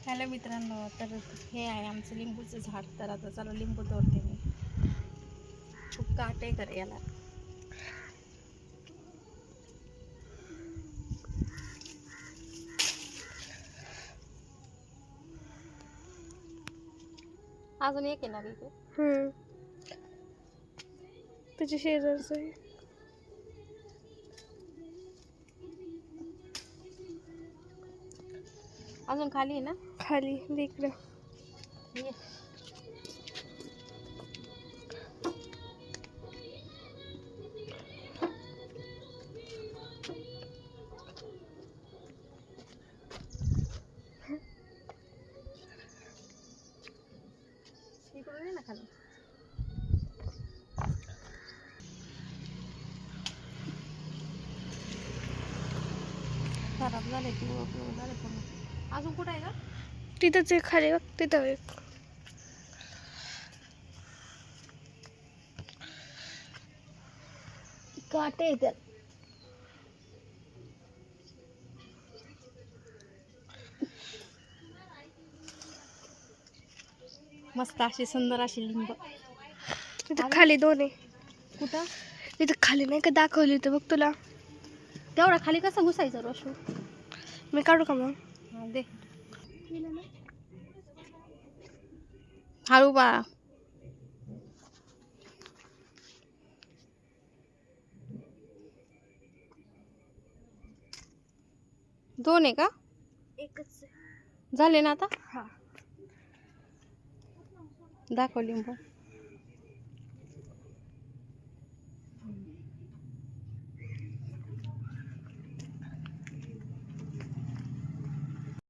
Hello मित्रांनो, तर हे आहे आमचं लिंबूचं झाड. तर आता चला लिंबू तोडते मी. खूप काट आहे कर याला. अजून एक आहे ना इथे. त्याच्या शेजारचं आहे. अजून खाली आहे ना. खाली इकडं. ये. इकडून ये ना खाली. खराब झाले पिवळं पिवळं झाले पूर्ण. अजून कुठं आहे का? तिथंच एक खाली बघ, तिथं एक. काटे आहे त्यात. मस्त अशी सुंदर अशी लिंब. तिथं खाली दोन आहे. कुठं? तिथं खाली नाही का दाखवली तर बघ तुला. तेवढा खाली कसं घुसायचं रोशू? मी काढू का मग? हा, दे. हळू बाळा. दोन आहे का? एकच झाले ना आता? हा. दाखव लिंबू.